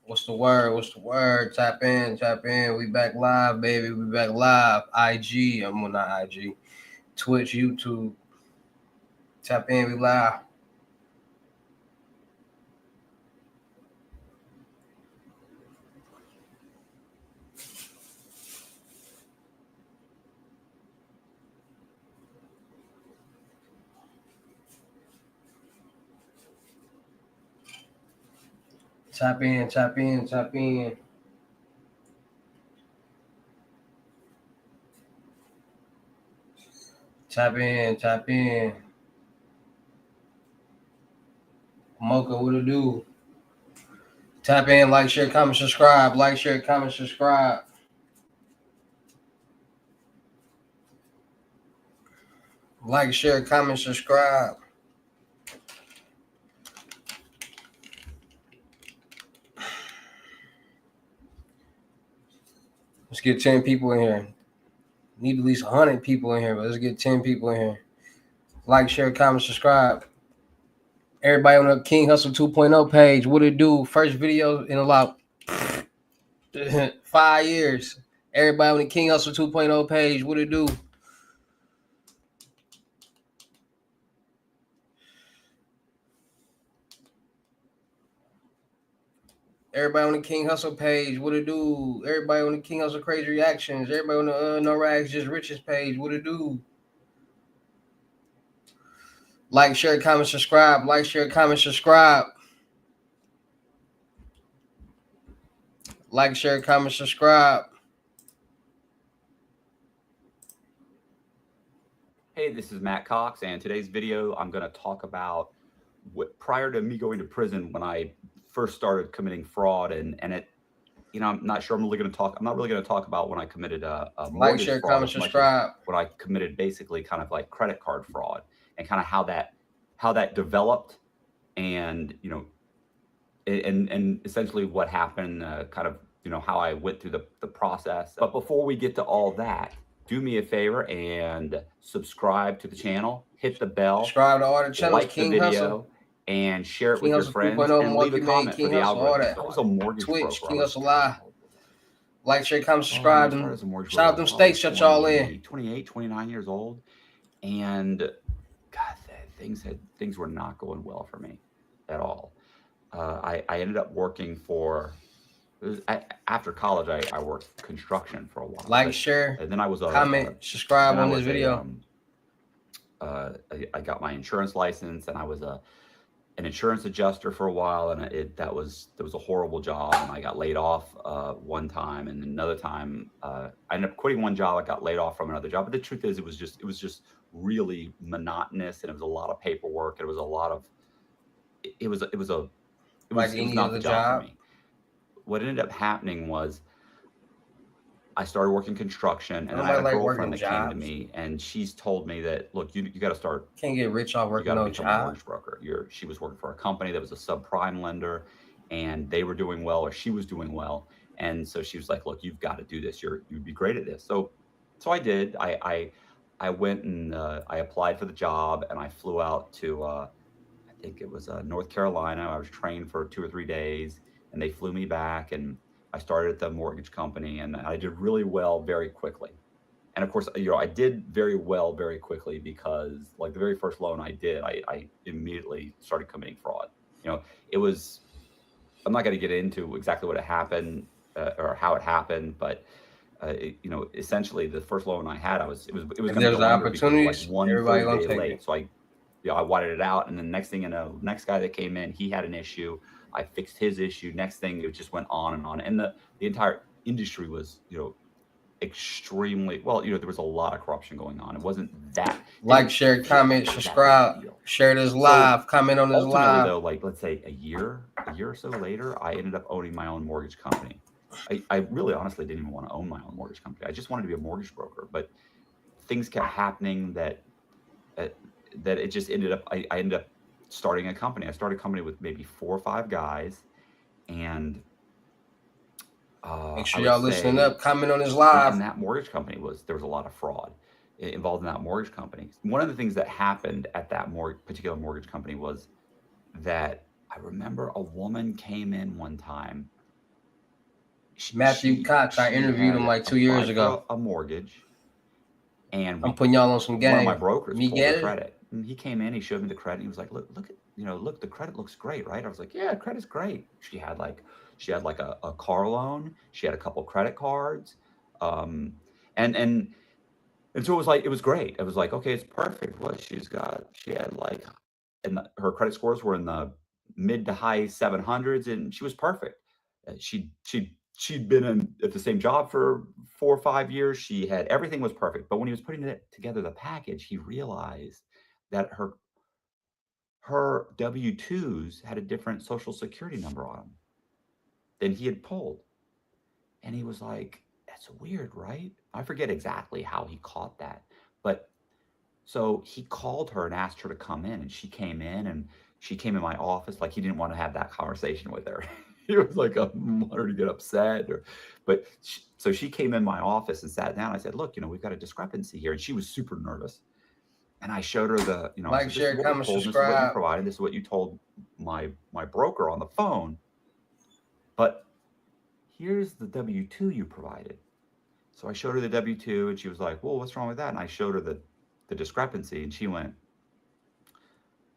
What's the word? What's the word? Tap in, tap in. We back live, baby. We back live. IG. I'm on not IG. Twitch, YouTube. Tap in. We live. Tap in, tap in, tap in. Tap in, tap in. Mocha, what it do? Tap in, like, share, comment, subscribe. Like, share, comment, subscribe. Like, share, comment, subscribe. Let's get 10 people in here. Need at least 100 people in here, but let's get 10 people in here. Like, share, comment, subscribe. Everybody on the King Hustle 2.0 page, what it do? First video in about 5 years. Everybody on the King Hustle 2.0 page, what it do? Everybody on the King Hustle page, what it do? Everybody on the King Hustle Crazy Reactions. Everybody on the No Rags Just Riches page, what it do? Like, share, comment, subscribe. Like, share, comment, subscribe. Like, share, comment, subscribe. Hey, this is Matt Cox, and today's video I'm going to talk about prior to me going to prison when I first started committing fraud, and it, I'm not sure. I'm not really going to talk about when I committed a mortgage share, fraud comment, as much as subscribe. when I committed basically kind of like credit card fraud, and kind of how that developed, and and essentially what happened, kind of how I went through the process. But before we get to all that, do me a favor and subscribe to the channel, hit the bell, Subscribe to all the channels, like King the video, Hustle. and share it King with your Hustle friends, 2.0, and leave a Monkey Man, comment for King the Hustle, all algorithm. that. I was a mortgage Twitch, broker. King Hustle Live. Like, share, comment, I subscribe. started as a mortgage Shout out broker. them states, shut y'all in. 28, 29 years old, and God, things were not going well for me at all. I ended up working for. After college, I worked construction for a while. Like, share, and then I was a comment, subscribe on this video. I got my insurance license, and I was an insurance adjuster for a while, and that was a horrible job, and I got laid off one time, and another time I ended up quitting one job. I got laid off from another job, but the truth is, it was just really monotonous, and it was a lot of paperwork. It was a lot of it was not the job for me. What ended up happening was I started working construction, and I had a girlfriend that came to me, and she's told me that, look, you got to start. Can't get rich off working no job. You got to become a mortgage broker. She was working for a company that was a subprime lender, and they were doing well, or she was doing well, and so she was like, look, you've got to do this. You'd be great at this. So I did. I went and I applied for the job, and I flew out to I think it was North Carolina. I was trained for 2 or 3 days, and they flew me back, and I started at the mortgage company, and I did really well very quickly. And of course, I did very well very quickly because, like, the very first loan I did, I immediately started committing fraud. It was. I'm not going to get into exactly what happened or how it happened, but essentially, the first loan I had, it was going to go under because like one full day late. So I wanted it out, and then next thing you know, next guy that came in, he had an issue. I fixed his issue. Next thing, it just went on, and the entire industry was, extremely well. There was a lot of corruption going on. It wasn't that. Like, share, comment, subscribe, share this live, comment on this live. Though, like, let's say a year or so later, I ended up owning my own mortgage company. I really honestly didn't even want to own my own mortgage company. I just wanted to be a mortgage broker, but things kept happening that it just ended up. I ended up starting a company. I started a company with maybe 4 or 5 guys, and make sure y'all listening up, comment on this live. And that mortgage company there was a lot of fraud involved in that mortgage company. One of the things that happened at that particular mortgage company was that I remember a woman came in one time, Matthew Cox, I interviewed him like 2 years ago. A mortgage, and I'm putting y'all on some game. One of my brokers Me pulled get the it? credit, and he came in. He showed me the credit. He was like, "Look at look, the credit looks great, right?" I was like, "Yeah, credit's great." She had like a car loan. She had a couple credit cards, and so it was great. It was like, okay, it's perfect. What she had like, and her credit scores were in the mid to high 700s, and she was perfect. She'd been at the same job for 4 or 5 years. She had everything was perfect. But when he was putting together the package, he realized that her W-2s had a different social security number on them than he had pulled. And he was like, that's weird, right? I forget exactly how he caught that. But so he called her and asked her to come in, and she came in, and she came in my office. Like, he didn't want to have that conversation with her. He was like, I want her to get upset. So she came in my office and sat down. I said, look, we've got a discrepancy here. And she was super nervous. And I showed her the, Like, share, comment, this is what you subscribe. provided. This is what you told my broker on the phone. But here's the W-2 you provided. So I showed her the W-2, and she was like, well, what's wrong with that? And I showed her the discrepancy, and she went,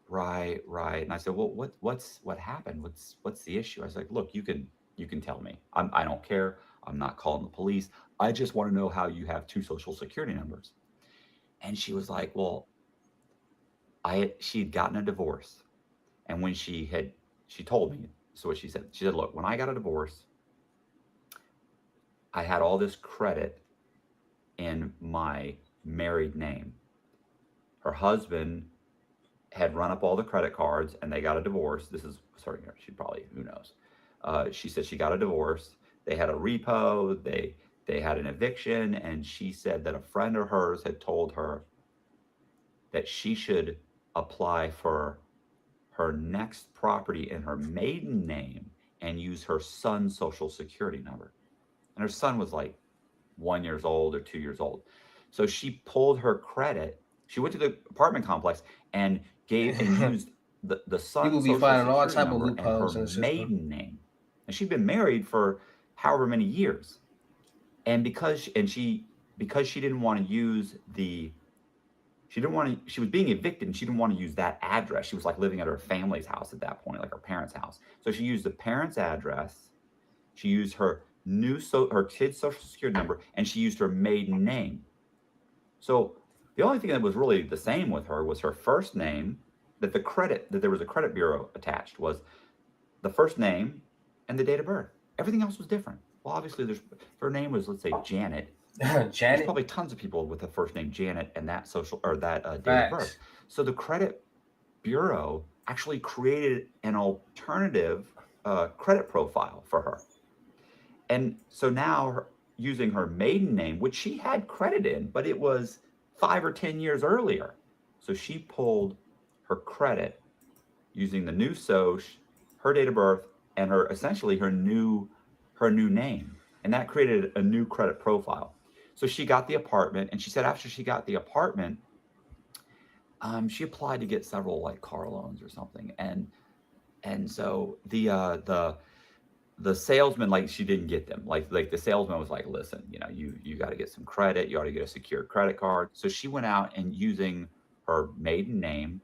right. And I said, well, what happened? What's the issue? I was like, look, you can tell me. I don't care. I'm not calling the police. I just want to know how you have two social security numbers. And she was like, well, she'd gotten a divorce. And when she told me, so what she said, look, when I got a divorce, I had all this credit in my married name. Her husband had run up all the credit cards, and they got a divorce. She probably, who knows. She said she got a divorce. They had a repo. They had an eviction. And she said that a friend of hers had told her that she should apply for her next property in her maiden name and use her son's social security number. And her son was like 1 year old or 2 years old. So she pulled her credit. She went to the apartment complex and used the son's social security number and her maiden name. And she'd been married for however many years. And because she didn't want to use she was being evicted, and she didn't want to use that address. She was like living at her family's house at that point, like her parents' house. So she used the parents' address. She used her her kid's social security number, and she used her maiden name. So the only thing that was really the same with her was her first name, that there was a credit bureau attached, was the first name and the date of birth. Everything else was different. Well, obviously her name was, let's say, Janet. There's probably tons of people with the first name Janet and that date of birth. So the credit bureau actually created an alternative credit profile for her. And so now, using her maiden name, which she had credit in, but it was 5 or 10 years earlier. So she pulled her credit using the new SOCH, her date of birth, and essentially her new name. And that created a new credit profile. So she got the apartment, and she said after she got the apartment, she applied to get several like car loans or something. And so the salesman, like, she didn't get them. Like the salesman was like, listen, you got to get some credit. You ought to get a secured credit card. So she went out and, using her maiden name,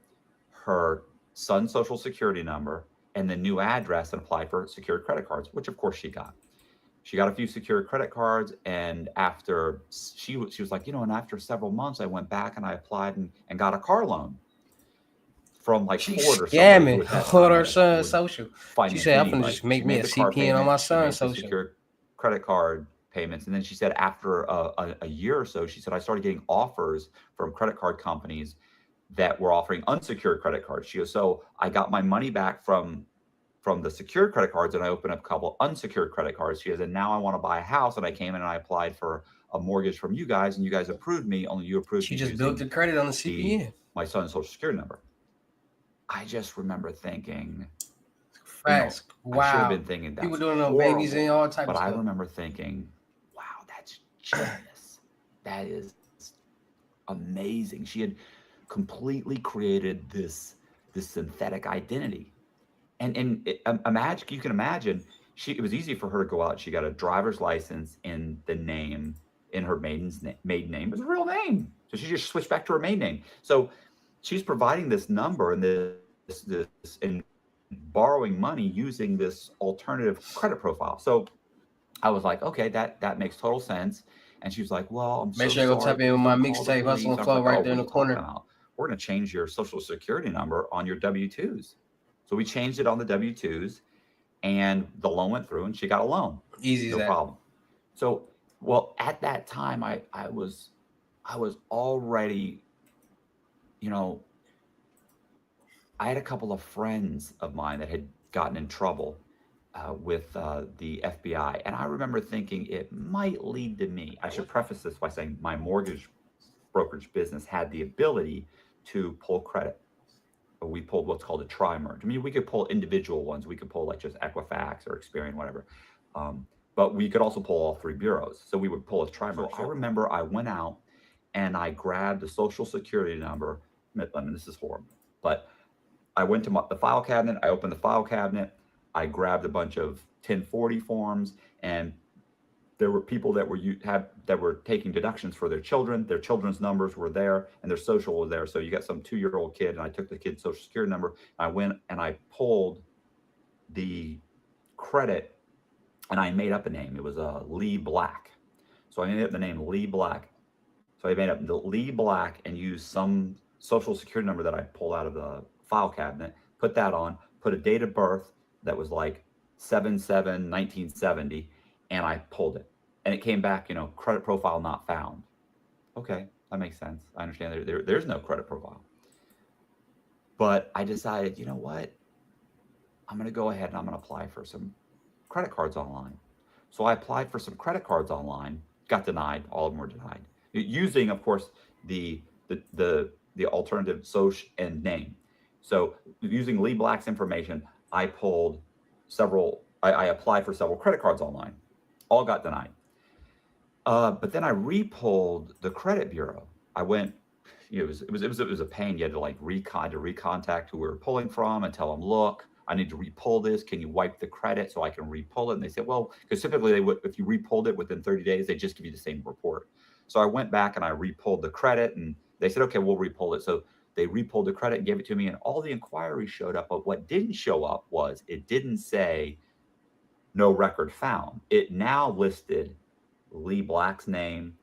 her son's social security number, and the new address, and applied for secured credit cards, which of course she got. She got a few secured credit cards, and after she was like, and after several months, I went back and I applied and got a car loan from like Ford or scamming on her son's social. She said, I'm gonna just make me a CPN on my son's social. Secured credit card payments. And then she said after a year or so, she said, I started getting offers from credit card companies that were offering unsecured credit cards. She goes, so I got my money back from the secured credit cards, and I opened up a couple unsecured credit cards. She goes, and now I want to buy a house, and I came in and I applied for a mortgage from you guys, and you guys approved me. Only you approved me. She just built the credit on the CPN. My son's social security number. I just remember thinking, facts. Wow. I should have been thinking that people doing no babies and all types of stuff. But I remember thinking, wow, that's genius. That is amazing. She had completely created this synthetic identity. And imagine, you can imagine, it was easy for her to go out. She got a driver's license in the name, in her maiden name. It was a real name. So she just switched back to her maiden name. So she's providing this number and and borrowing money using this alternative credit profile. So I was like, okay, that makes total sense. And she was like, well, I'm Make so sure I go sorry. tap in Please with my don't call the mixtape, Hustle police. and I was Flow, like, right oh, there in what are the you talking corner. about? We're going to change your social security number on your W-2s. So we changed it on the W-2s, and the loan went through, and she got a loan. Easy as No that. problem. So, well, at that time, I was already, you know, I had a couple of friends of mine that had gotten in trouble with the FBI. And I remember thinking it might lead to me. I should preface this by saying my mortgage brokerage business had the ability to pull credit. We pulled what's called a tri-merge. I mean, we could pull individual ones. We could pull like just Equifax or Experian, whatever. But we could also pull all three bureaus. So we would pull a tri-merge. I remember I went out and I grabbed the social security number. I mean, this is horrible, but I went to the file cabinet. I opened the file cabinet. I grabbed a bunch of 1040 forms, and there were people that were taking deductions for their children. Their children's numbers were there, and their social was there. So you got some 2-year-old kid, and I took the kid's social security number. I went and I pulled the credit, and I made up a name. It was Lee Black. So I made up the name Lee Black. So I made up the Lee Black and used some social security number that I pulled out of the file cabinet, put that on, put a date of birth that was like 7/7/1970, and I pulled it. And it came back, credit profile not found. Okay, that makes sense. I understand there's no credit profile. But I decided, you know what? I'm going to go ahead and I'm going to apply for some credit cards online. So I applied for some credit cards online, got denied. All of them were denied. Using, of course, the alternative social and name. So using Lee Black's information, I pulled I applied for several credit cards online. All got denied. But then I re-pulled the credit bureau. I went, it was a pain. You had to recontact who we were pulling from and tell them, look, I need to re-pull this. Can you wipe the credit so I can re-pull it? And they said, well, because typically they would, if you re-pulled it within 30 days, they just give you the same report. So I went back and I re-pulled the credit, and they said, okay, we'll re-pull it. So they re-pulled the credit and gave it to me, and all the inquiries showed up. But what didn't show up was it didn't say no record found. It now listed Lee Black's name,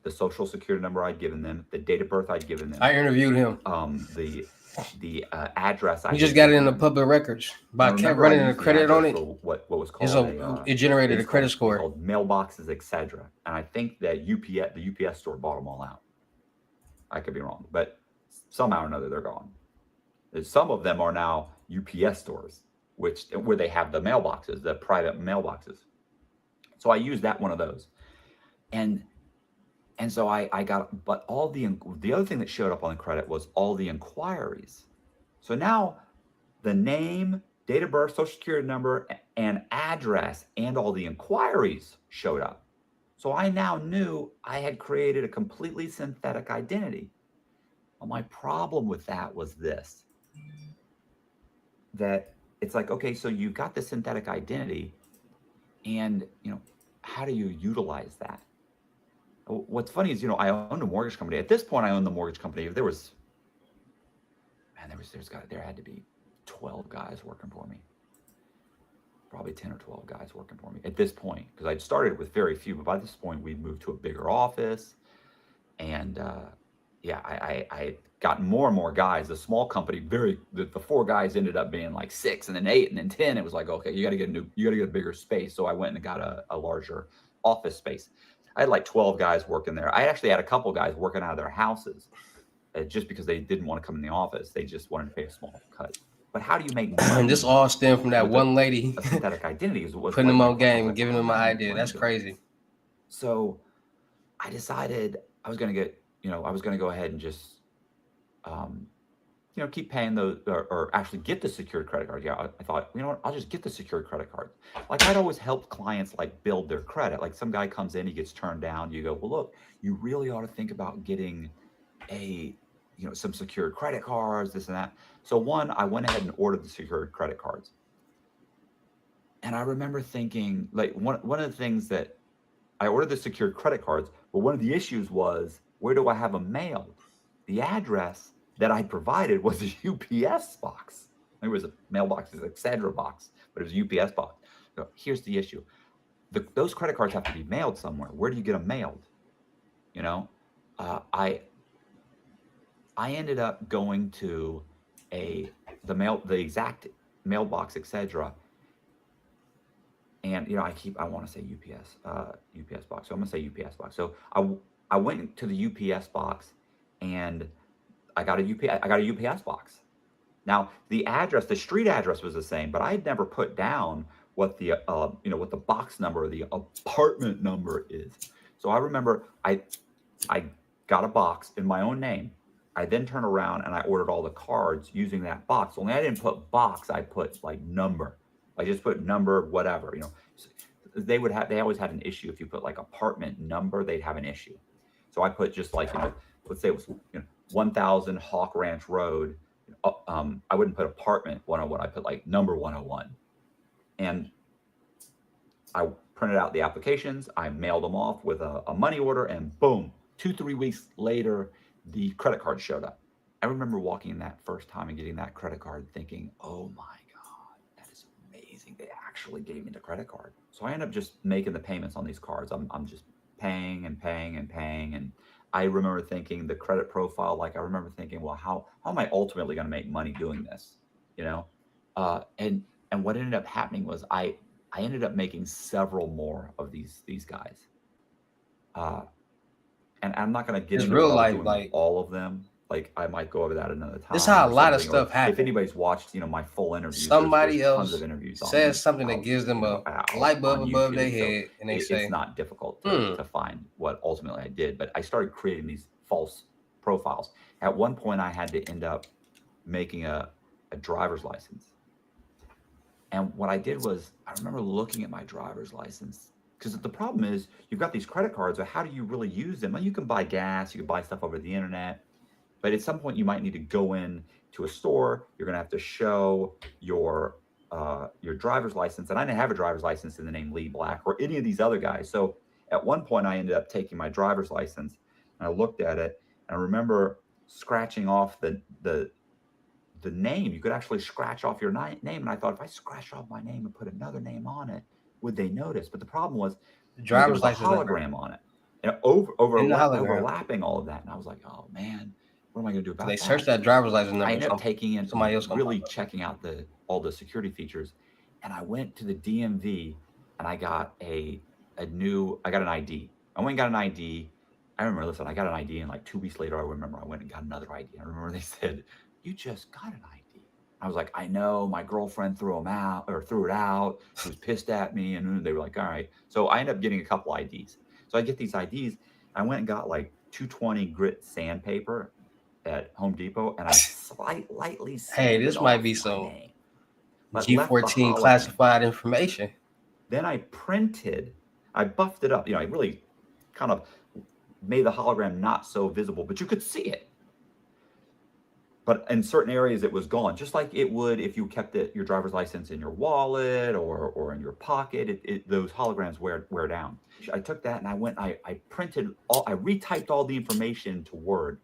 the social security number I'd given them, the date of birth I'd given them. I interviewed him. The address. We just got it in the public records by running a credit on it. What was called it generated a credit score called mailboxes, etc. And I think that the UPS store bought them all out. I could be wrong, but somehow or another they're gone. Some of them are now UPS stores, where they have the mailboxes, the private mailboxes. So I used that one of those, and so I got, but all the other thing that showed up on the credit was all the inquiries. So now the name, date of birth, social security number, and address, and all the inquiries showed up. So I now knew I had created a completely synthetic identity. Well, my problem with that was this, that it's like, okay, so you got the synthetic identity, and how do you utilize that? What's funny is, I owned a mortgage company. At this point, I owned the mortgage company. There had to be 12 guys working for me. Probably 10 or 12 guys working for me at this point, because I'd started with very few, but by this point we'd moved to a bigger office, and I got more and more guys. The small company, the 4 guys ended up being like 6, and then 8, and then 10. It was like, okay, you got to get a bigger space. So I went and got a larger office space. I had like 12 guys working there. I actually had a couple guys working out of their houses, just because they didn't want to come in the office. They just wanted to pay a small cut. But how do you make money? And this all stemmed from that one lady a synthetic identity putting them on game and giving them my idea. That's crazy. So I decided I was going to go ahead and just keep paying those, or actually get the secured credit card. Yeah, I thought, I'll just get the secured credit card. Like, I'd always helped clients like build their credit. Like, some guy comes in, he gets turned down. You go, well, look, you really ought to think about getting some secured credit cards, this and that. So I went ahead and ordered the secured credit cards. And I remember thinking, like, one of the things that I ordered the secured credit cards, but one of the issues was, where do I have them mailed? The address that I provided was a UPS box. It was a mailbox, it's a Excedra box, but it was a UPS box. So here's the issue. Those credit cards have to be mailed somewhere. Where do you get them mailed? You know, I ended up going to the exact mailbox, etc. And I want to say UPS box. So I'm gonna say UPS box. So I went to the UPS box, and I got a UPS box. Now the street address was the same, but I had never put down what the what the box number or the apartment number is. So I remember I got a box in my own name. I then turned around and I ordered all the cards using that box. Only I didn't put box, I put like number. I just put number, whatever, They always had an issue if you put like apartment number, they'd have an issue. So I put just like, let's say it was 1000 Hawk Ranch Road. I wouldn't put apartment 101, I put like number 101. And I printed out the applications, I mailed them off with a money order, and boom, 2-3 weeks later, the credit card showed up. I remember walking in that first time and getting that credit card thinking, oh my God, that is amazing. They actually gave me the credit card. So I ended up just making the payments on these cards. I'm just paying and paying and paying. And I remember thinking the credit profile, like I remember thinking, well, how am I ultimately going to make money doing this? And what ended up happening was I ended up making several more of these guys. And I'm not going to get It's into real what I was life, doing with like all of them. Like I might go over that another time. this is how a or lot of something, or stuff happens. If anybody's watched, my full interviews, Somebody there's tons else of interviews on says something that out, gives them a out light bulb on above their YouTube. So head, and they say, it's not difficult to find what ultimately I did. But I started creating these false profiles. At one point, I had to end up making a driver's license. And what I did was, I remember looking at my driver's license, because the problem is you've got these credit cards, but how do you really use them? Well, you can buy gas, you can buy stuff over the internet, but at some point you might need to go in to a store. You're going to have to show your driver's license. And I didn't have a driver's license in the name Lee Black or any of these other guys. So at one point I ended up taking my driver's license and I looked at it, and I remember scratching off the name. You could actually scratch off your name. And I thought, if I scratch off my name and put another name on it, would they notice? But the problem was the there driver's was a license hologram on it, and in the hologram. overlapping all of that. And I was like, oh man, what am I going to do about They that? search that driver's license number. I ended up taking in, somebody else really checking out all the security features. And I went to the DMV and I got an ID. I went and got an ID. I remember, listen, I got an ID, and like 2 weeks later, I remember I went and got another ID. I remember they said, you just got an ID. I was like, I know, my girlfriend threw it out. She was pissed at me. And they were like, all right. So I ended up getting a couple IDs. So I get these IDs. I went and got like 220 grit sandpaper at Home Depot, and I lightly Hey, this might be some G14 classified information. Then I buffed it up. I really kind of made the hologram not so visible, but you could see it. But in certain areas, it was gone, just like it would if you kept your driver's license in your wallet or in your pocket. Those holograms wear down. I took that and I retyped all the information to Word,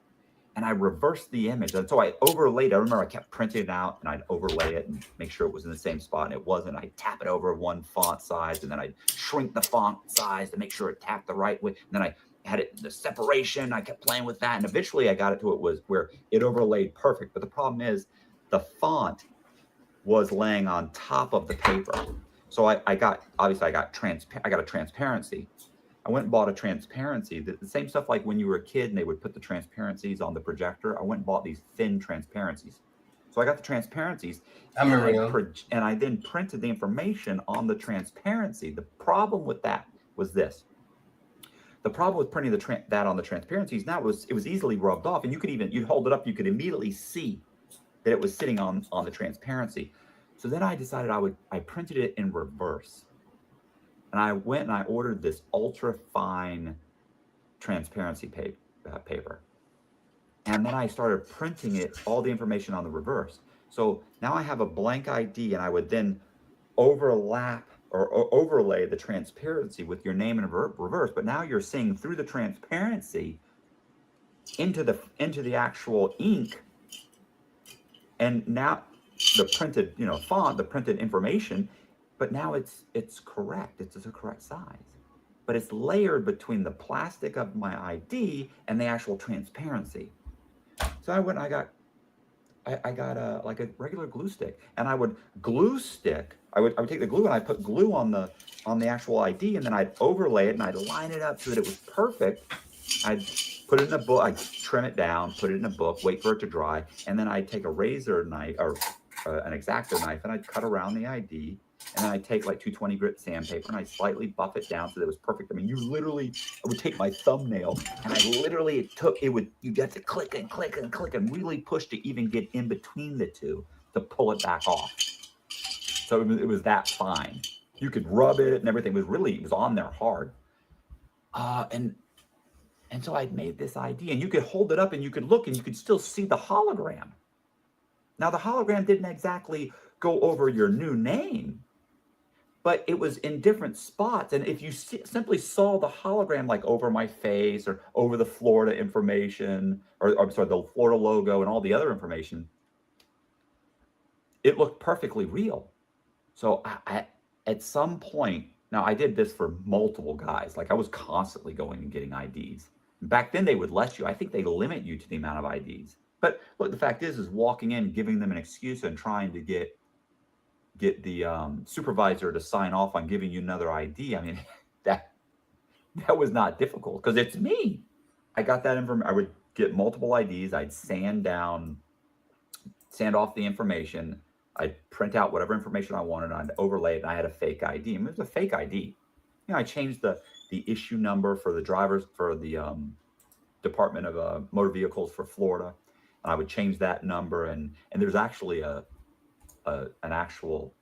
and I reversed the image. And so I overlaid. I remember I kept printing it out, and I'd overlay it and make sure it was in the same spot, and it wasn't. I'd tap it over one font size, and then I'd shrink the font size to make sure it tapped the right way. And then I had it the separation. I kept playing with that, and eventually I got it to it was where it overlaid perfect. But the problem is the font was laying on top of the paper. So I got a transparency. I went and bought a transparency, the same stuff like when you were a kid and they would put the transparencies on the projector. I went and bought these thin transparencies. So I got the transparencies, and I then printed the information on the transparency. The problem with that was this. The problem with printing that on the transparencies now was it was easily rubbed off, and you'd hold it up, you could immediately see that it was sitting on the transparency. So then I decided I printed it in reverse. And I went and I ordered this ultra fine transparency paper. And then I started printing all the information on the reverse. So now I have a blank ID, and I would then overlap or overlay the transparency with your name in reverse, but now you're seeing through the transparency into the actual ink, and now the printed font, the printed information, but now it's correct. It's a correct size, but it's layered between the plastic of my ID and the actual transparency. So I went, I got a like a regular glue stick, and I would glue stick. I would take the glue and I put glue on the actual ID, and then I'd overlay it and I'd line it up so that it was perfect. I'd put it in a book, I'd trim it down, put it in a book, wait for it to dry, and then I'd take a razor knife or an X-Acto knife, and I'd cut around the ID, and then I'd take like 220 grit sandpaper and I'd slightly buff it down so that it was perfect. I mean, I would take my thumbnail and you'd have to click and click and click and really push to even get in between the two to pull it back off. So it was that fine. You could rub it and everything. It was on there hard. And so I'd made this ID, and you could hold it up and you could look and you could still see the hologram. Now, the hologram didn't exactly go over your new name, but it was in different spots. And if you simply saw the hologram like over my face or over the Florida information, or I'm sorry, the Florida logo and all the other information, it looked perfectly real. So I at some point, now I did this for multiple guys. Like I was constantly going and getting IDs. Back then they would let you. I think they limit you to the amount of IDs. But look, the fact is walking in, giving them an excuse and trying to get the supervisor to sign off on giving you another ID. I mean, that was not difficult because it's me. I got that information. I would get multiple IDs. I'd sand off the information. I'd print out whatever information I wanted. I'd overlay it, and I had a fake ID. I mean, it was a fake ID. I changed the issue number for the drivers for the Department of Motor Vehicles for Florida, and I would change that number. And there's actually an actual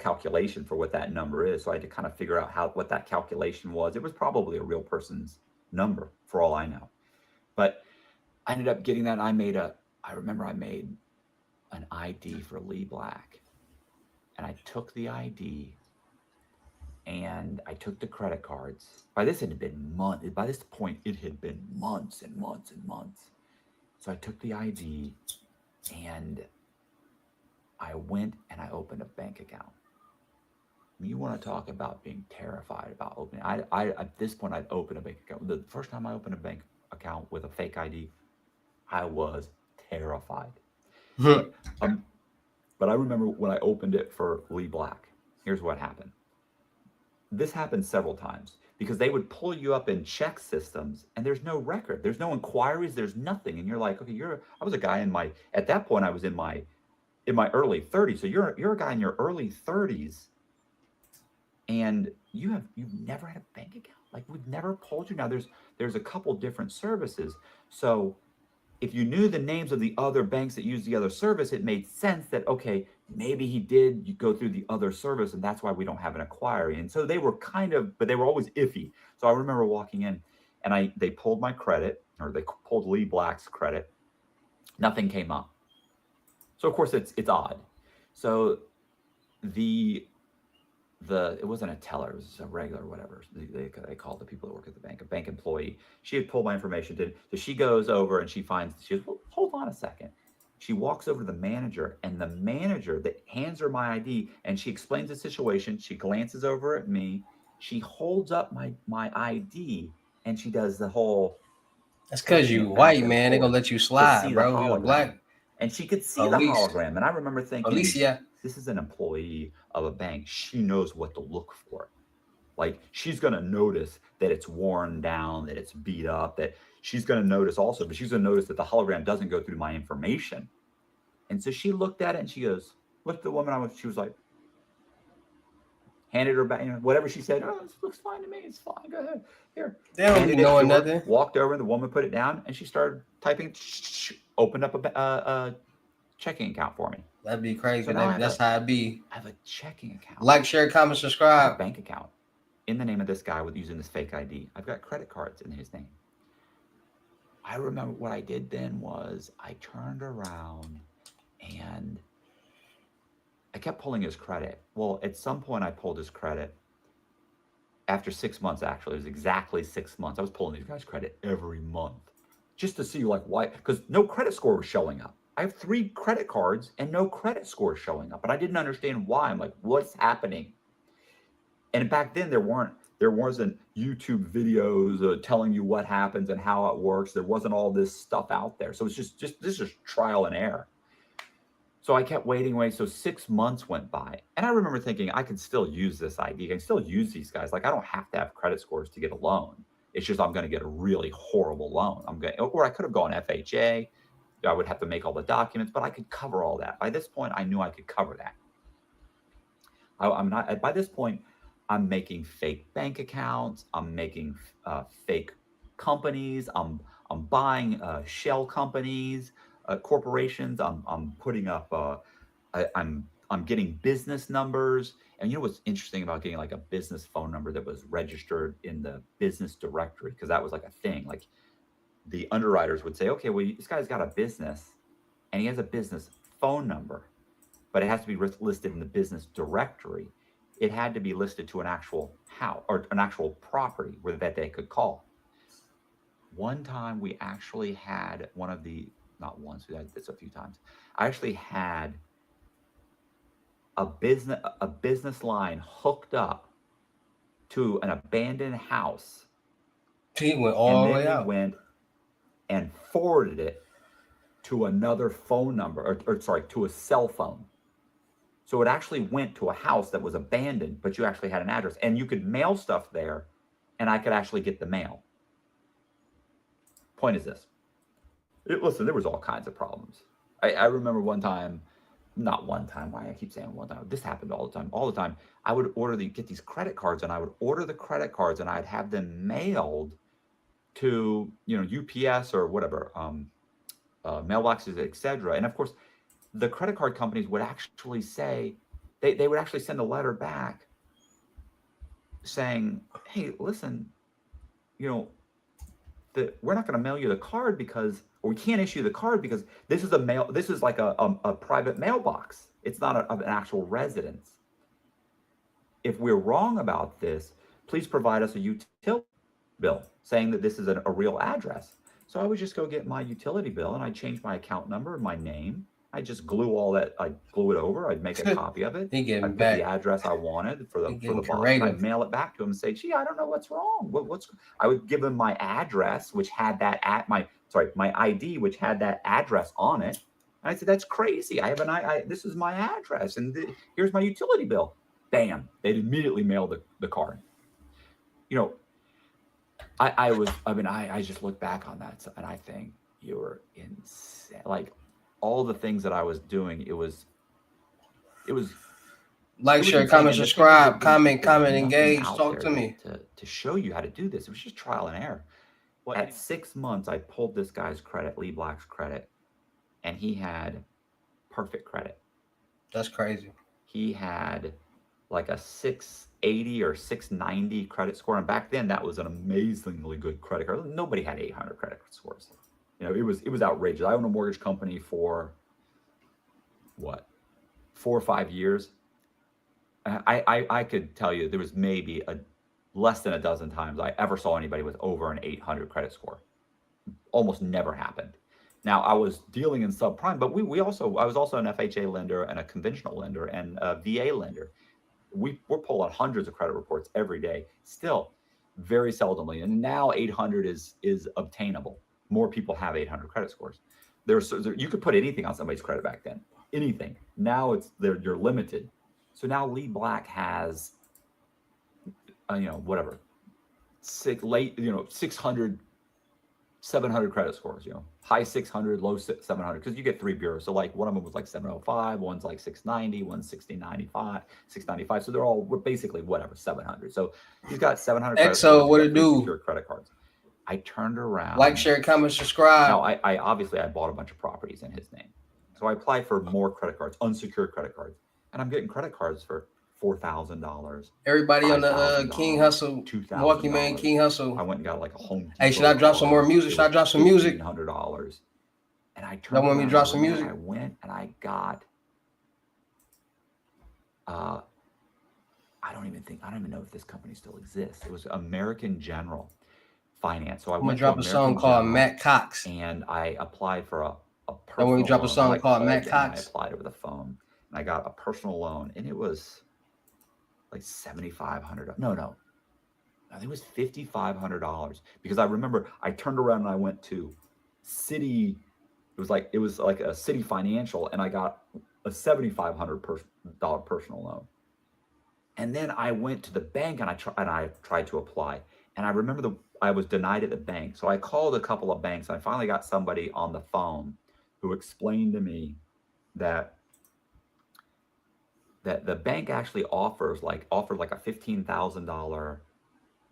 calculation for what that number is. So I had to kind of figure out what that calculation was. It was probably a real person's number for all I know. But I ended up getting that. I remember I made an ID for Lee Black, and I took the ID and I took the credit cards. By this point, it had been months and months and months. So I took the ID and I went and I opened a bank account. You want to talk about being terrified about opening? I at this point, I'd opened a bank account. The first time I opened a bank account with a fake ID, I was terrified. But I remember when I opened it for Lee Black, here's what happened. This happened several times because they would pull you up in check systems and there's no record. There's no inquiries. There's nothing. And you're like, okay, I was a guy at that point, I was in my early 30s. So you're a guy in your early 30s and you've never had a bank account. Like we've never pulled you. Now there's a couple different services. So if you knew the names of the other banks that use the other service, it made sense that, okay, maybe you go through the other service and that's why we don't have an inquiry. And so they were but they were always iffy. So I remember walking in and they pulled my credit, or they pulled Lee Black's credit. Nothing came up. So of course it's odd. So it wasn't a teller, it was a regular whatever. They called the people that work at the bank, a bank employee. She had pulled my information. So she goes over and she goes, well, hold on a second. She walks over to the manager, and the manager that hands her my ID, and she explains the situation. She glances over at me. She holds up my ID, and she does the whole. That's because you white, man. They're gonna let you slide, bro. You're black. And she could see the hologram. And I remember thinking, Alicia, this is an employee of a bank. She knows what to look for. Like she's going to notice that it's worn down, that it's beat up, that she's going to notice also, but she's going to notice that the hologram doesn't go through my information. And so she looked at it and she goes, looked at the woman. She was like, handed her back, whatever she said. Oh, this looks fine to me. It's fine. Go ahead. Here. They don't be knowing nothing. Walked over and the woman put it down and she started typing, opened up a checking account for me. That'd be crazy. So that's how it be. I have a checking account. Like, share, comment, subscribe. Bank account in the name of this guy using this fake ID. I've got credit cards in his name. I remember what I did then was I turned around and I kept pulling his credit. Well, at some point I pulled his credit. After 6 months, actually, it was exactly 6 months. I was pulling these guys' credit every month just to see like why, because no credit score was showing up. I have 3 credit cards and no credit score showing up, and I didn't understand why. I'm like, what's happening? And back then there wasn't YouTube videos telling you what happens and how it works. There wasn't all this stuff out there, so it's just this is trial and error. So I kept waiting. So 6 months went by. And I remember thinking, I can still use this ID. I can still use these guys. Like, I don't have to have credit scores to get a loan. It's just I'm going to get a really horrible loan. Or I could have gone FHA. I would have to make all the documents, but I could cover all that. By this point, I knew I could cover that. By this point, I'm making fake bank accounts. I'm making fake companies. I'm buying shell companies. Corporations. I'm putting up. I'm getting business numbers, and you know what's interesting about getting like a business phone number that was registered in the business directory, because that was like a thing. Like the underwriters would say, okay, well, this guy's got a business, and he has a business phone number, but it has to be listed in the business directory. It had to be listed to an actual house or an actual property where that they could call. One time we actually had one of the. Not once, we had this a few times. I actually had a business line hooked up to an abandoned house. He went all the way out. And then we went and forwarded it to another phone number, to a cell phone. So it actually went to a house that was abandoned, but you actually had an address, and you could mail stuff there, and I could actually get the mail. Point is this. Listen, there was all kinds of problems. I remember one time, not one time, why I keep saying one time, this happened all the time. I would get these credit cards, and I would order the credit cards, and I'd have them mailed to, UPS or whatever, mailboxes, etc. And of course, the credit card companies would actually say, they would actually send a letter back saying, hey, listen, we're not going to mail you the card or we can't issue the card because this is like a private mailbox. It's not an actual residence. If we're wrong about this, please provide us a utility bill saying that this is a real address. So I would just go get my utility bill, and I'd change my account number and my name. I just I'd glue it over. I'd make a copy of it. I'd put the address I wanted for the box. I'd mail it back to him and say, gee, I don't know what's wrong. I would give him my address, which had my ID, which had that address on it. And I said, that's crazy. This is my address, and here's my utility bill. Bam. They'd immediately mail the card. I just look back on that and I think, you were insane. Like, all the things that I was doing, it was like, share, comment, subscribe, comment, engage, talk to me. To show you how to do this. It was just trial and error. Well, at 6 months, I pulled this guy's credit, Lee Black's credit, and he had perfect credit. That's crazy. He had like a 680 or 690 credit score. And back then, that was an amazingly good credit card. Nobody had 800 credit scores. It was outrageous. I owned a mortgage company for 4 or 5 years. I could tell you there was maybe less than a dozen times I ever saw anybody with over an 800 credit score. Almost never happened. Now, I was dealing in subprime, but I was also an FHA lender and a conventional lender and a VA lender. We're pulling hundreds of credit reports every day. Still, very seldomly, and now 800 is obtainable. More people have 800 credit scores. You could put anything on somebody's credit back then, anything. Now you're limited. So now Lee Black has, 600, 700 credit scores. High 600, low 700, because you get 3 bureaus. So like one of them was like 705, one's like 690, one's 695. So they're all basically 700. So he's got 700. XO, what it do? Credit cards. I turned around. Like, share, comment, subscribe. Now, I obviously bought a bunch of properties in his name. So I applied for more credit cards, unsecured credit cards. And I'm getting credit cards for $4,000. Everybody on the King Hustle, Milwaukee Man King Hustle. I went and got like a home. Hey, should I drop some more music? Should I drop some music? $1,500. And I turned Y'all want me to drop some music? I went and I got uh, I don't even know if this company still exists. It was American General Finance. So I I'm gonna went to drop a song American called General Matt Cox. and I applied for a And when we personal drop a loan, or song I called called Matt them and I Cox, applied over the phone and I got a personal loan, and it was like $7,500. No, I think it was $5,500, because I remember I turned around and I went to City. It was like a City Financial, and I got a $7,500 personal loan. And then I went to the bank and I tried to apply. And I remember I was denied at the bank. So I called a couple of banks. I finally got somebody on the phone who explained to me that the bank actually offered like a $15,000.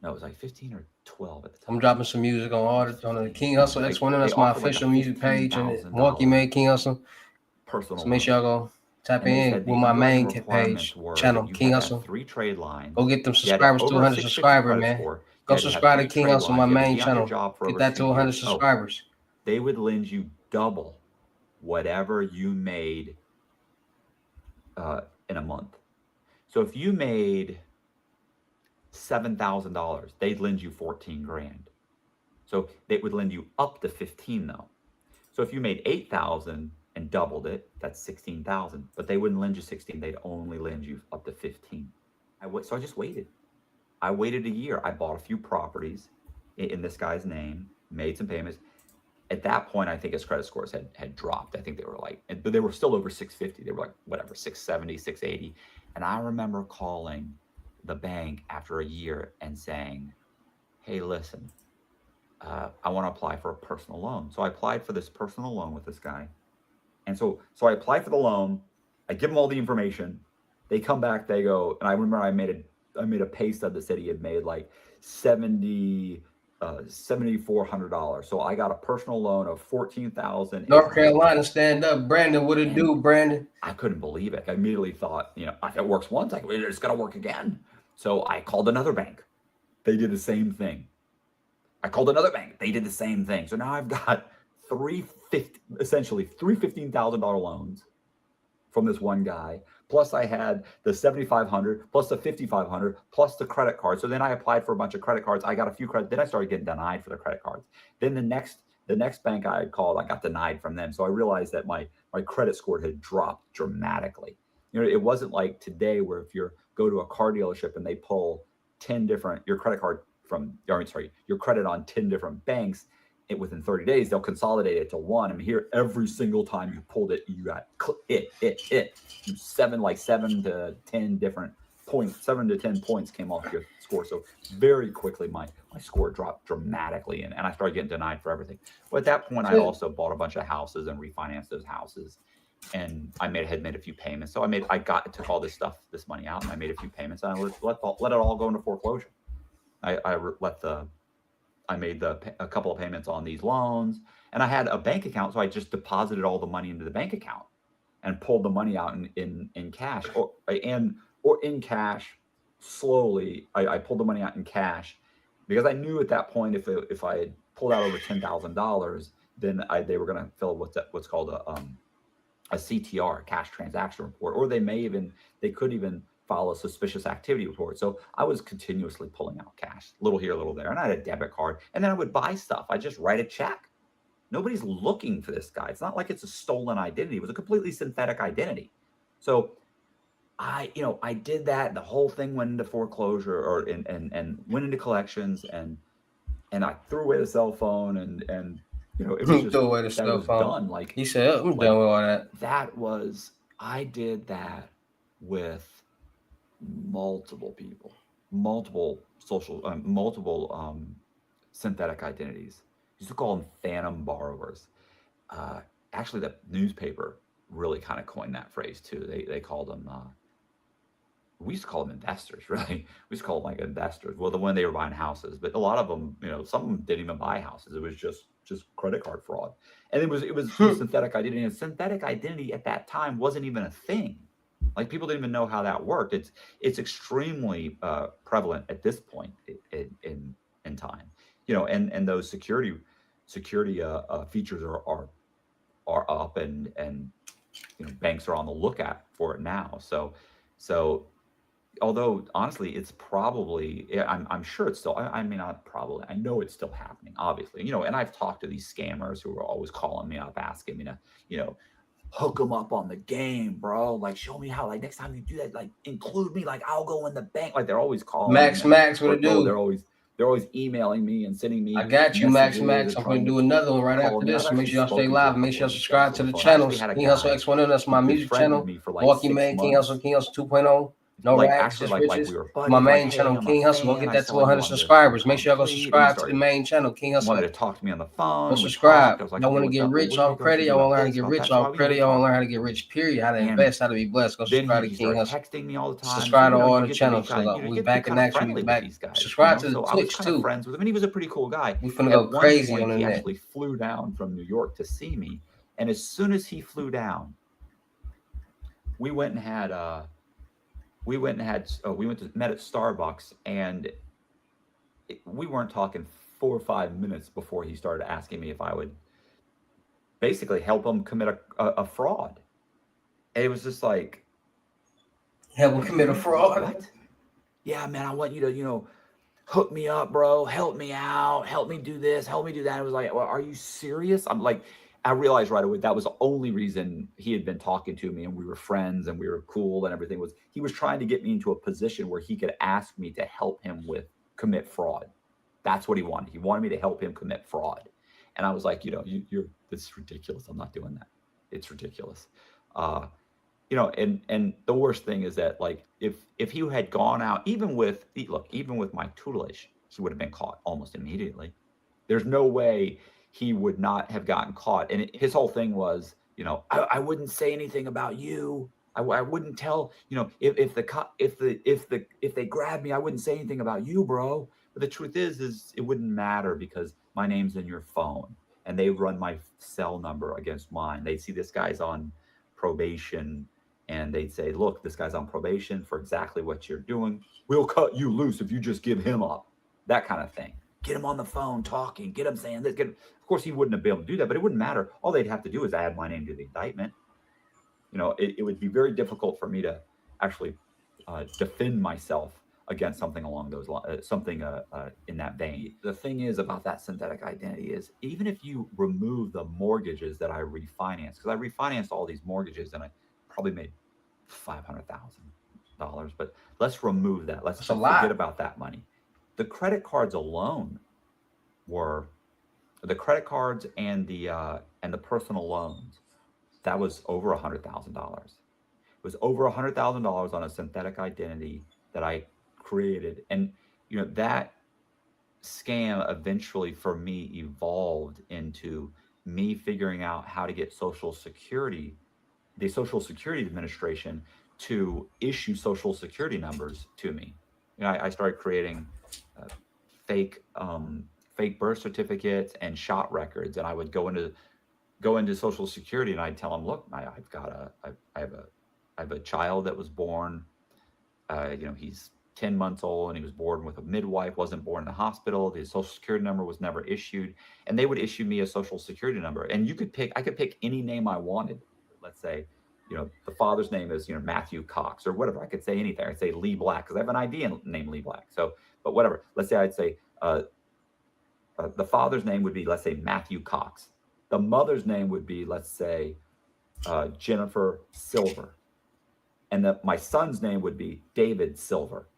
No, it was like 15 or 12 at the I'm time. dropping some music on the King Hustle Like X1. they That's my offered like a official music page, and Milwaukee $15,000 made King Hustle. personal So make sure loan. y'all go tap And they in said with the my underwriting main requirements page were channel, that you King had to have Hustle. 3 trade Go lines. get them You had to have subscribers to over a 100 650 subscribers, credit man. score. Go You had to have subscribe to 3 King trade Hustle, my lines. You had to main be on your channel. job for Get over that 2 to 100 years. Oh, subscribers. they would lend you double whatever you made in a month. So if you made $7,000, they'd lend you 14 grand. So they would lend you up to 15 though. So if you made 8,000 and doubled it, that's 16,000. But they wouldn't lend you 16; they'd only lend you up to 15. So I just waited. I waited a year. I bought a few properties in this guy's name, made some payments. At that point, I think his credit scores had dropped. I think they were like, but they were still over 650. They were like whatever, 670, 680. And I remember calling the bank after a year and saying, "Hey, listen, I want to apply for a personal loan." So I applied for this personal loan with this guy. And so I apply for the loan. I give them all the information. They come back. They go, and I remember I made a pay stub that said he had made like $7,400. So I got a personal loan of $14,800. North Carolina, stand up, Brandon. What it do, Brandon? I couldn't believe it. I immediately thought, if it works once, it's gonna work again. So I called another bank. They did the same thing. I called another bank. They did the same thing. So now I've got essentially three $15,000 loans from this one guy. Plus I had the 7,500 plus the 5,500 plus the credit card. So then I applied for a bunch of credit cards. I got a few credit. Then I started getting denied for the credit cards. Then the next bank I had called, I got denied from them. So I realized that my credit score had dropped dramatically. It wasn't like today where if you go to a car dealership and they pull 10 different, your credit on 10 different banks, within 30 days, they'll consolidate it to one. And here, every single time you pulled it, you got seven to 10 different points, 7 to 10 points came off your score. So very quickly, my score dropped dramatically, and I started getting denied for everything. Well, at that point, I also bought a bunch of houses and refinanced those houses. And I had made a few payments. So took all this money out, and I made a few payments, and I let it all go into foreclosure. I made a couple of payments on these loans, and I had a bank account, so I just deposited all the money into the bank account and pulled the money out in cash or in cash slowly. I pulled the money out in cash because I knew at that point if I had pulled out over $10,000, then they were going to fill what's called a CTR, a cash transaction report, or they could even file a suspicious activity report. So I was continuously pulling out cash, little here, little there. And I had a debit card, and then I would buy stuff. I just write a check. Nobody's looking for this guy. It's not like it's a stolen identity. It was a completely synthetic identity. So I did that, and the whole thing went into foreclosure and went into collections, and I threw away the cell phone, and it was just, threw away the cell phone. Done. Like he said, I'm done with all that. I did that with multiple people, multiple synthetic identities. Used to call them phantom borrowers. Actually, the newspaper really kind of coined that phrase too. They called them. We used to call them investors. Really, we used to call them like investors. Well, when they were buying houses, but a lot of them, some of them didn't even buy houses. It was just credit card fraud, and it was synthetic identity. And synthetic identity at that time wasn't even a thing. Like people didn't even know how that worked. It's extremely prevalent at this point in time, and those security features are up, and banks are on the lookout for it now. So So, although honestly, it's probably, I'm sure it's still, I mean, not probably, I know it's still happening, obviously, and I've talked to these scammers who are always calling me up, asking me to, hook them up on the game, bro. Like, show me how, like, next time you do that, like, include me, like, I'll go in the bank. Like, they're always calling me. Max, what it Bro, do? they're always emailing me and sending me I got you, Max. messages I'm and going trying to to do another one right call after me. this. I've Make actually sure y'all stay spoken to a live. Make sure couple y'all of these subscribe guys to on the the phone. I actually channels. had a King Hustle guy X1. That's my who music channel. befriended me for like Walkie 6 Man, King months. Hustle 2.0. No Like, rags, actually, just like riches. we were My buddies. main Like, hey, channel, I'm a King Hustle. Go fan. get I that to saw you 100 on the subscribers. Make sure y'all go Complete. And he subscribe to the started main channel, King Hustle. wanted to talk to me on the phone. Go We subscribe. talked. I was like, Y'all hey, want to what's get up? Well, rich what do you off think I should credit? do Y'all want about to learn how to this, get about rich that? So off credit? we Y'all want to talked. learn how to get rich, period. How to And invest, how to be blessed. Go then subscribe to he King started Hustle. texting me all the time. Subscribe to So, all you the get to channels. these guys, We you get to be back in kind of action. We friendly with back. these guys. Subscribe to the So I was Twitch kind of too. friends with him, and he was a pretty cool guy. We finna At go one crazy point, on the he net. actually flew down from New York to see me, and as soon as he flew down, we went and had met at Starbucks, and we weren't talking 4 or 5 minutes before he started asking me if I would basically help him commit a fraud. And it was just like, Help him commit a fraud. What? Yeah, man, I want you to, hook me up, bro. Help me out. Help me do this. Help me do that. It was like, well, are you serious? I'm like, I realized right away that was the only reason he had been talking to me and we were friends and we were cool and everything was he was trying to get me into a position where he could ask me to help him commit fraud. That's what he wanted. He wanted me to help him commit fraud. And I was like, you're this is ridiculous. I'm not doing that. It's ridiculous. And the worst thing is that, like, if he had gone out, even with my tutelage, he would have been caught almost immediately. There's no way he would not have gotten caught. And his whole thing was, I wouldn't say anything about you. I wouldn't tell, if they grabbed me, I wouldn't say anything about you, bro. But the truth is it wouldn't matter because my name's in your phone and they run my cell number against mine. They see this guy's on probation and they'd say, look, this guy's on probation for exactly what you're doing. We'll cut you loose if you just give him up. That kind of thing. Get him on the phone talking, get him saying this. Of course, he wouldn't have been able to do that, but it wouldn't matter. All they'd have to do is add my name to the indictment. It would be very difficult for me to actually defend myself against something along those lines, something in that vein. The thing is about that synthetic identity is even if you remove the mortgages that I refinanced, because I refinanced all these mortgages and I probably made $500,000, but let's remove that. Let's forget about that money. The credit cards alone were the credit cards and the personal loans. That was over $100,000. It was over $100,000 on a synthetic identity that I created, and that scam eventually for me evolved into me figuring out how to get Social Security, the Social Security Administration, to issue Social Security numbers to me. I started creating fake birth certificates and shot records, and I would go into Social Security and I'd tell them, look, I have a child that was born. He's 10 months old and he was born with a midwife, wasn't born in the hospital. The Social Security number was never issued, and they would issue me a Social Security number. And I could pick any name I wanted. Let's say, the father's name is, Matthew Cox or whatever. I could say anything. I'd say Lee Black because I have an ID named Lee Black. So, but whatever. Let's say I'd say the father's name would be, let's say, Matthew Cox. The mother's name would be, let's say, Jennifer Silver. And my son's name would be David Silver.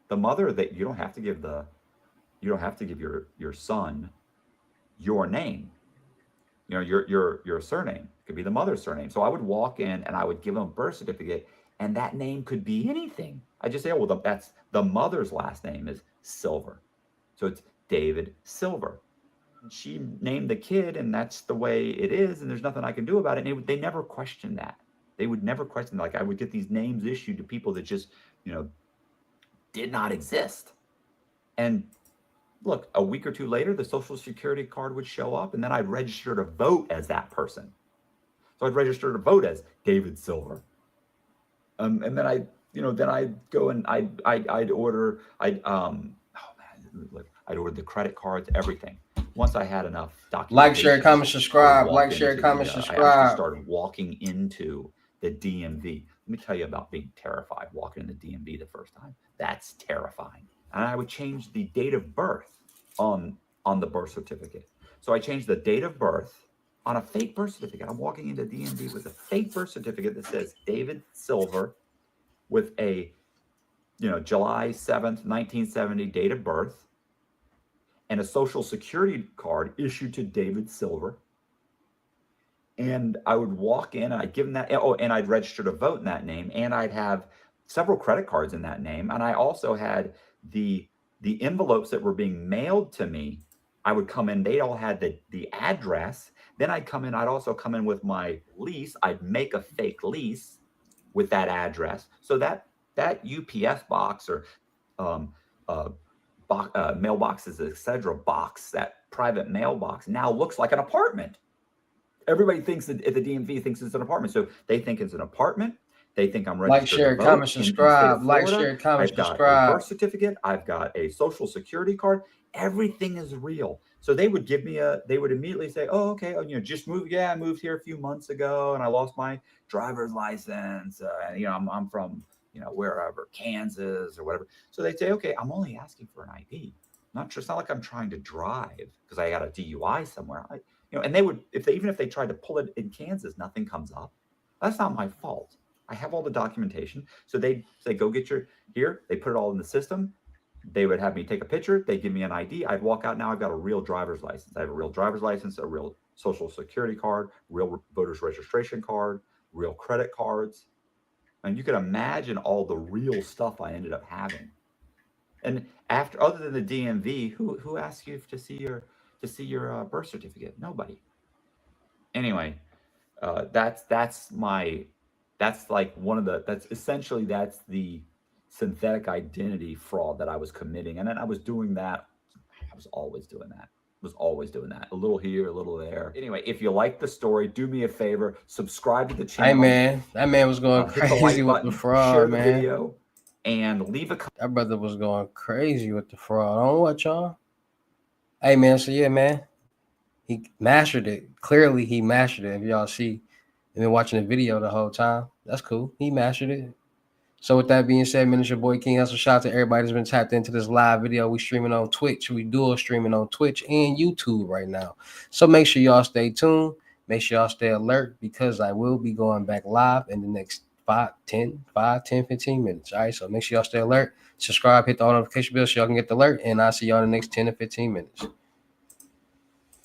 The mother, that you don't have to give your son your name. Your surname. It could be the mother's surname. So I would walk in and I would give him a birth certificate, and that name could be anything. I just say, oh, well, that's the mother's last name is Silver. So it's David Silver. She named the kid, and that's the way it is, and there's nothing I can do about it. And they never questioned that. They would never question. Like, I would get these names issued to people that just, did not exist. And look, a week or two later, the Social Security card would show up, and then I'd register to vote as that person. So I'd register to vote as David Silver. And then I'd go and I'd order the credit cards, everything. Once I had enough documentation. Like, share, comment, subscribe. Like, share, comment, subscribe. I actually started walking into the DMV. Let me tell you about being terrified walking in the DMV the first time. That's terrifying. And I would change the date of birth on the birth certificate. So I changed the date of birth on a fake birth certificate. I'm walking into DMV with a fake birth certificate that says David Silver with a, July 7th, 1970 date of birth and a social security card issued to David Silver. And I would walk in and I'd give them that. Oh, and I'd register to vote in that name. And I'd have several credit cards in that name. And I also had the envelopes that were being mailed to me. I would come in, they all had the address. Then I'd also come in with my lease. I'd make a fake lease with that address. So that UPS box or mailboxes, etc. box, that private mailbox now looks like an apartment. Everybody thinks that at the DMV thinks it's an apartment. So they think it's an apartment. They think I'm registered. Like, share, to vote comment, in subscribe. Like, Florida. share, comment, I've got subscribe. a birth certificate. I've got a social security card. Everything is real. So they would immediately say, oh, okay. Oh, just moved. Yeah, I moved here a few months ago and I lost my driver's license. I'm from, wherever, Kansas or whatever. So they'd say, okay, I'm only asking for an ID. It's not like I'm trying to drive because I got a DUI somewhere. And they would, even if they tried to pull it in Kansas, nothing comes up. That's not my fault. I have all the documentation. So they say, go get here. They put it all in the system. They would have me take a picture. They give me an ID. I'd walk out. Now I've got a real driver's license. I have a real driver's license, a real social security card, real voter's registration card, real credit cards. And you can imagine all the real stuff I ended up having. And other than the DMV, who asks you to see your birth certificate? Nobody. Anyway, that's the synthetic identity fraud that I was committing. And then I was doing that. I was always doing that. A little here, a little there. Anyway, if you like the story, do me a favor, subscribe to the channel. Hey, man, that man was going hit the crazy like with button, the fraud, share the man. video, and leave a comment. That brother was going crazy with the fraud. On what, y'all? Hey, man, so yeah, man, he mastered it. Clearly, he mastered it. If y'all see, I've been watching the video the whole time. That's cool. He mastered it. So with that being said, man, it's your boy King Hustle. Shout out to everybody that's been tapped into this live video. We streaming on Twitch. We dual streaming on Twitch and YouTube right now. So make sure y'all stay tuned. Make sure y'all stay alert because I will be going back live in the next 15 minutes. All right, so make sure y'all stay alert. Subscribe, hit the notification bell so y'all can get the alert, and I'll see y'all in the next 10 to 15 minutes.